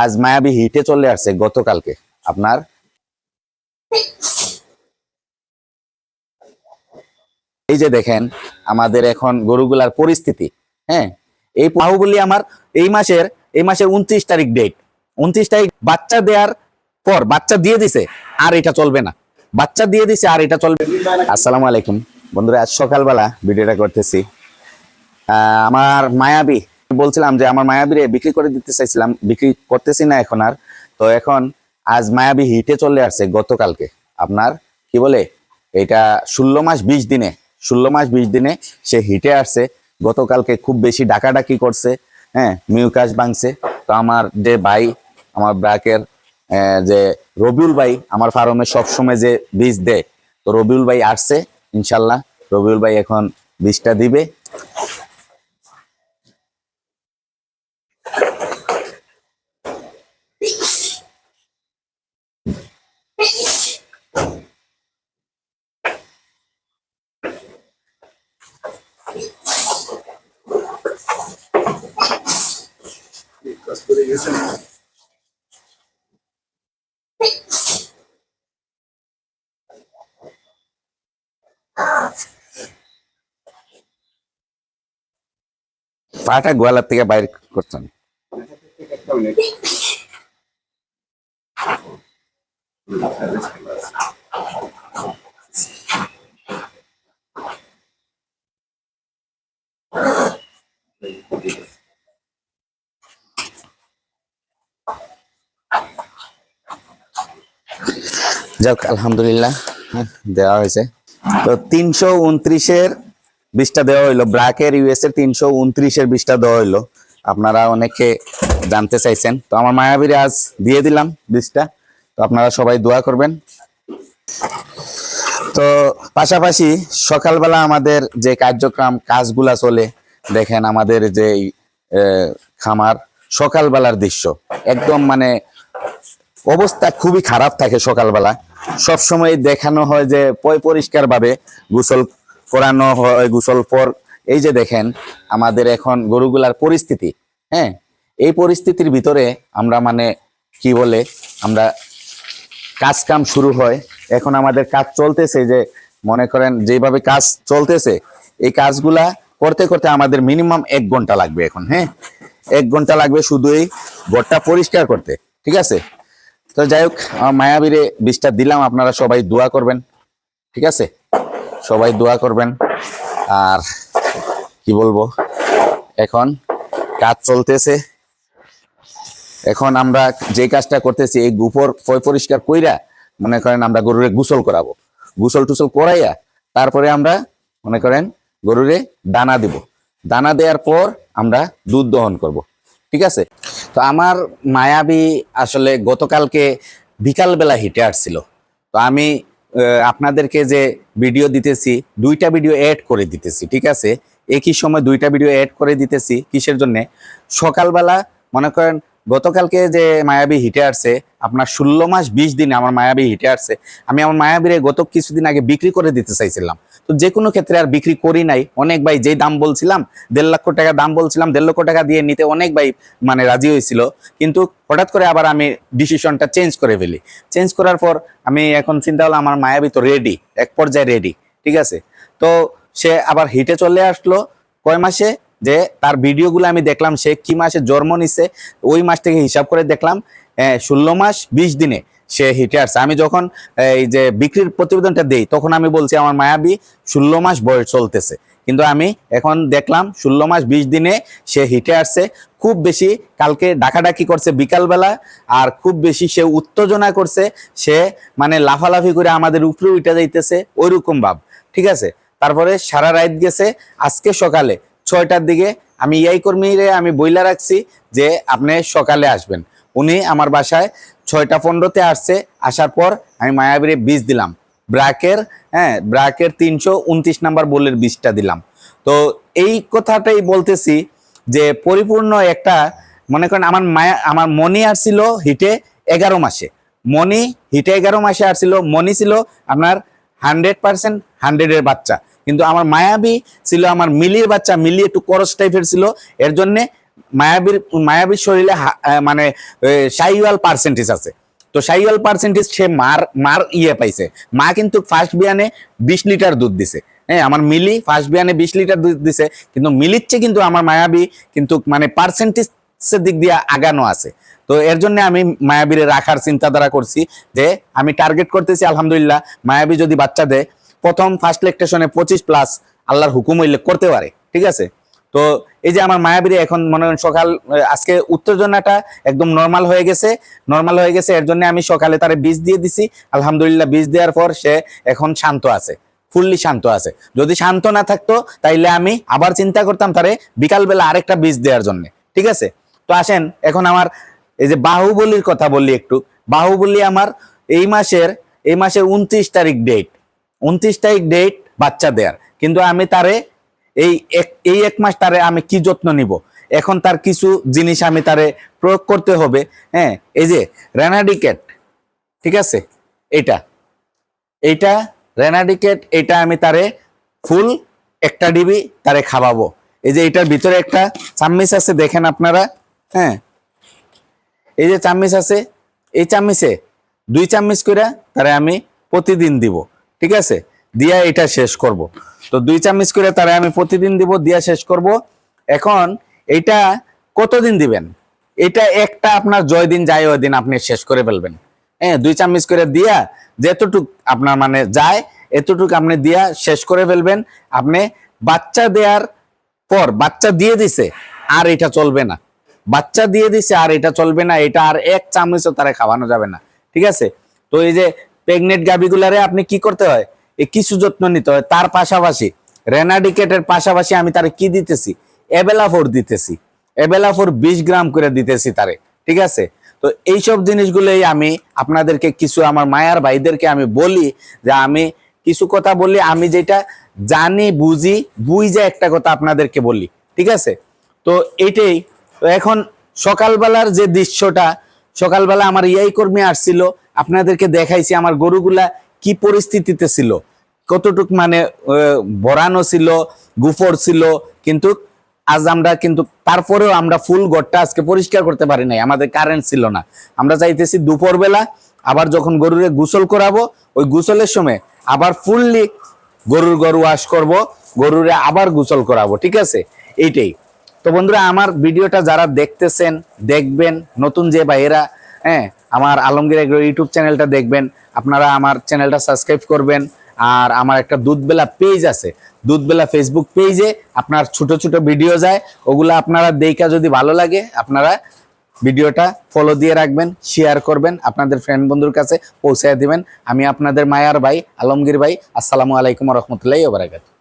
আজ মায়াবী হিটে চলে আসছে গতকালকে আপনার। এই যে দেখেন আমাদের এখন গরুগুলার পরিস্থিতি। হ্যাঁ, এই বাহুবলী আমার এই মাসের 29 তারিখ ডেট। 29 তারিখ বাচ্চা দেওয়ার পর বাচ্চা দিয়ে দিছে, আর এটা চলবে না। বাচ্চা দিয়ে দিছে আর এটা চলবে। আসসালামু আলাইকুম বন্ধুরা, আজ সকালবেলা ভিডিওটা করতেছি। আমার মায়াবী বলছিলাম যে আমার মায়াবীরে বিক্রি করে দিতে চাইছিলাম, বিক্রি করতেছি না এখন আর। তো এখন আজ মায়াবী হিটে চলে আসছে গতকালকে আপনার। কি বলে এটা 16 মাস 20 দিনে, 16 মাস 20 দিনে সে হিটে আসছে। গতকালকে খুব বেশি ডাকাডাকি করছে, হ্যাঁ, মিউকাস ভাঙছে। তো আমার যে ভাই, আমার ব্রাকের যে রবিউল ভাই, আমার ফার্মে সবসময় যে বীজ দেয়, তো রবিউল ভাই আসছে ইনশাল্লাহ। রবিউল ভাই এখন বীজটা দিবে। পাটা গোয়ালার থেকে বাইরে করছেন। যাক আলহামদুলিল্লাহ, দেওয়া হয়েছে। তো 329-এর বীজটা দেওয়া হইলো, ব্রাকের ইউএস এর 329-এর বীজটা দেওয়া হইলো। আপনারা অনেকে জানতে চাইছেন, তো আমার মায়াবীরে আজ দিয়ে দিলাম বীজটা। তো আপনারা সবাই দোয়া করবেন। তো পাশাপাশি সকালবেলা আমাদের যে কার্যক্রম কাজগুলা চলে, দেখেন আমাদের যে খামার সকালবেলার দৃশ্য একদম মানে অবস্থা খুবই খারাপ থাকে। সকালবেলা সবসময় দেখানো হয় যে পরিষ্কার ভাবে গোসল করানো হয়, গোসল পর এই যে দেখেন আমাদের এখন গরুগুলার পরিস্থিতি। হ্যাঁ, এই পরিস্থিতির ভিতরে আমরা মানে কি বলে আমরা কাজ কাম শুরু হয়। এখন আমাদের কাজ চলতেছে, যে মনে করেন যেভাবে কাজ চলতেছে এই কাজগুলা করতে করতে আমাদের মিনিমাম 1 ঘন্টা লাগবে এখন। হ্যাঁ, 1 ঘন্টা লাগবে শুধু এই ঘরটা পরিষ্কার করতে, ঠিক আছে। তো যাই হোক, আমার মায়াবীরে বীজটা দিলাম, আপনারা সবাই দোয়া করবেন, ঠিক আছে, সবাই দোয়া করবেন। আর কি বলবো, এখন কাজ চলতেছে। এখন আমরা যে কাজটা করতেছি এই গোবর পরিষ্কার কইরা মনে করেন আমরা গরুরে গোসল করাবো, গোসল টুসল করাইয়া তারপরে আমরা মনে করেন গরুরে দানা দিব। দানা দেওয়ার পর আমরা দুধ দহন করব, ঠিক আছে। তো আমার মায়াবী আসলে গতকালকে বিকালবেলা হিটে আসছিল। তো আমি আপনাদেরকে যে ভিডিও দিতেছি 2টা ভিডিও অ্যাড করে দিতেছি, ঠিক আছে। একই সময় 2টা ভিডিও অ্যাড করে দিতেছি কিসের জন্য? সকালবেলা মনে করেন গতকালকে যে মায়াবী হিটে আসছে আপনার 16 মাস 20 দিনে আমার মায়াবী হিটে আসছে। আমি আমার মায়াবীরে গত কিছুদিন আগে বিক্রি করে দিতে চাইছিলাম, তো যে কোনো ক্ষেত্রে আর বিক্রি করি নাই। অনেক ভাই যেই দাম বলছিলাম 1.5 লক্ষ টাকা দাম বলছিলাম, 1.5 লক্ষ টাকা দিয়ে নিতে অনেক ভাই মানে রাজি হয়েছিল। কিন্তু হঠাৎ করে আবার আমি ডিসিশনটা চেঞ্জ করে ফেলি। চেঞ্জ করার পর আমি এখন চিন্তা হলো আমার মায়াবী তো রেডি, এক পর্যায়ে রেডি, ঠিক আছে। তো সে আবার হিটে চলে আসলো কয় মাসে, যে তার ভিডিওগুলো আমি দেখলাম সে কি মাসে জন্ম নিছে, ওই মাস থেকে হিসাব করে দেখলাম 16 মাস 20 দিনে সে হিটে আসছে। আমি যখন এই যে বিক্রির প্রতিবেদনটা দেই তখন আমি বলছি আমার মায়াবী 16 মাস বয়স চলতেছে, কিন্তু আমি এখন দেখলাম 16 মাস 20 দিনে সে হিটে আসছে। খুব বেশি কালকে ডাকাডাকি করছে বিকালবেলা, আর খুব বেশি সে উত্তেজনা করছে, সে মানে লাফালাফি করে আমাদের উপরে উঠে যাইতেছে ওইরকম ভাব, ঠিক আছে। তারপরে সারা রাত গেছে। আজকে সকালে 6টার দিকে আমি এই কর্মীরে আমি বইলা রাখছি যে আপনি সকালে আসবেন। উনি আমার বাসায় 6টা 15-তে আসছে। আসার পর আমি মায়াবীরে বীজ দিলাম ব্রাকের, হ্যাঁ, ব্রাকের 329 নাম্বার বোলের বীজটা দিলাম। তো এই কথাটাই বলতেছি যে পরিপূর্ণ একটা মনে করেন আমার মনি আসছিল হিটে 11 মাসে। মনি হিটে 11 মাসে আসছিল। মনি ছিল আপনার 100% 100-এর বাচ্চা, কিন্তু আমার মায়াবী ছিল আমার মিলির বাচ্চা। মিলি একটু করস টাইপের ছিল, এর জন্য মায়াবীর শরীরে মানে শাহিওয়াল পার্সেন্টেজ আছে। তো শাহিওয়াল পার্সেন্টেজ সে মার পাইছে। মা কিন্তু ফার্স্ট বিয়ানে 20 লিটার দুধ দিছে। হ্যাঁ, আমার মিলি ফার্স্ট বিয়ানে 20 লিটার দুধ দিছে, কিন্তু মিলিচ্ছে কিন্তু আমার মায়াবী কিন্তু মানে পার্সেন্টেজের দিক দিয়ে আগানো আছে। তো এর জন্য আমি মায়াবীরে রাখার চিন্তাধারা করছি, যে আমি টার্গেট করতেছি আলহামদুলিল্লাহ মায়াবী যদি বাচ্চা দেয় প্রথম ফার্স্ট ল্যাকটেশনে 25+ আল্লাহর হুকুম হইলে করতে পারে। ঠিক আছে, তো এই যে আমার মায়াবীরে এখন মনে করেন সকাল আজকে উত্তেজনাটা একদম নর্মাল হয়ে গেছে। এর জন্য আমি সকালে তারে বীজ দিয়ে দিছি। আলহামদুলিল্লাহ বীজ দেওয়ার পর সে এখন শান্ত আছে, ফুললি শান্ত আছে। যদি শান্ত না থাকতো তাইলে আমি আবার চিন্তা করতাম তারে বিকালবেলা আরেকটা বীজ দেওয়ার জন্য। ঠিক আছে, তো আসেন এখন আমার এই যে বাহুবলীর কথা বললি একটু। বাহুবলী আমার এই মাসের 29 তারিখ ডেট বাচ্চা দেয়ার, কিন্তু আমি তারে এই এক মাস তারে আমি কি যত্ন নিব, এখন তার কিছু জিনিস আমি তারে প্রয়োগ করতে হবে। হ্যাঁ, এই যে রেনাডিকেট, ঠিক আছে, এইটা রেনাডিকেট, এটা আমি তারে ফুল একটা ডিবি তারে খাওয়াবো। এই যে এটার ভিতরে একটা চামচ আছে, দেখেন আপনারা। হ্যাঁ, এই যে চামচ আছে, এই চামচে 2 চামচ করে তারে আমি প্রতিদিন দিব। ঠিক আছে, দিয়া এটা শেষ করব। তো 2 চামচ করে তারে আমি প্রতিদিন দিব, দিয়া শেষ করব। এখন এটা কতদিন দিবেন? এটা একটা আপনার জয় দিন যায় ওই দিন আপনি শেষ করে ফেলবেন। হ্যাঁ, 2 চামচ করে দিয়া যেতটুক আপনার মানে যায় এতটুক আপনি দিয়া শেষ করে ফেলবেন। আপনি বাচ্চা দেওয়ার পর, বাচ্চা দিয়ে দিছে আর এটা চলবে না, এটা আর 1 চামচও তারা খাওয়ানো যাবে না। ঠিক আছে, তো এই যে প্রেগনেন্ট গাভীগুলারে আপনি কি করতে হয়, কিছু যত্ন নিতে হয়। তার পাশাপাশি রেনাডিকেটের পাশাপাশি আমি তারে কি দিতেছি, এবেলাফোর দিতেছি। এবেলাফোর 20 গ্রাম করে দিতেছি তারে। ঠিক আছে, তো এইসব জিনিসগুলোই আমি আপনাদেরকে কিছু আমার মায়ার ভাইদেরকে আমি বলি, যে আমি কিছু কথা বলি, আমি যেটা জানি বুঝে একটা কথা আপনাদেরকে বলি। ঠিক আছে, তো এইটাই। তো এখন সকালবেলার যে দৃশ্যটা, সকালবেলা আমার ইয়াই কর্মী আসছিল, আপনাদেরকে দেখাইছি আমার গরুগুলা কি পরিস্থিতিতে ছিল, কতটুক মানে ভরানো ছিল, গুফর ছিল। কিন্তু আজ আমরা কিন্তু তারপরেও আমরা ফুল ঘরটা আজকে পরিষ্কার করতে পারি নাই, আমাদের কারেন্ট ছিল না। আমরা চাইতেছি দুপুরবেলা আবার যখন গরুরে গোসল করাবো, ওই গোসলের সময় আবার ফুললি গরু ওয়াশ করব, গরুরে আবার গোসল করাবো। ঠিক আছে, এইটাই। তো বন্ধুরা, আমার ভিডিওটা যারা দেখতেছেন, দেখবেন, নতুন যে ভাইয়েরা, হ্যাঁ, আমার আলমগীর এগ্রো ইউটিউব চ্যানেলটা দেখবেন, আপনারা আমার চ্যানেলটা সাবস্ক্রাইব করবেন। আর আমার একটা দুধবেলা পেজ আছে, দুধবেলা ফেসবুক পেজে আপনার ছোট ছোট ভিডিও যায়, ওগুলা আপনারা দেখা যদি ভালো লাগে আপনারা ভিডিওটা ফলো দিয়ে রাখবেন, শেয়ার করবেন, আপনাদের ফ্রেন্ড বন্ধুর কাছে পৌঁছায় দিবেন। আমি আপনাদের মায়ার ভাই আলমগীর ভাই। আসসালামু আলাইকুম ওয়া রাহমাতুল্লাহি ওয়া বারাকাতুহু।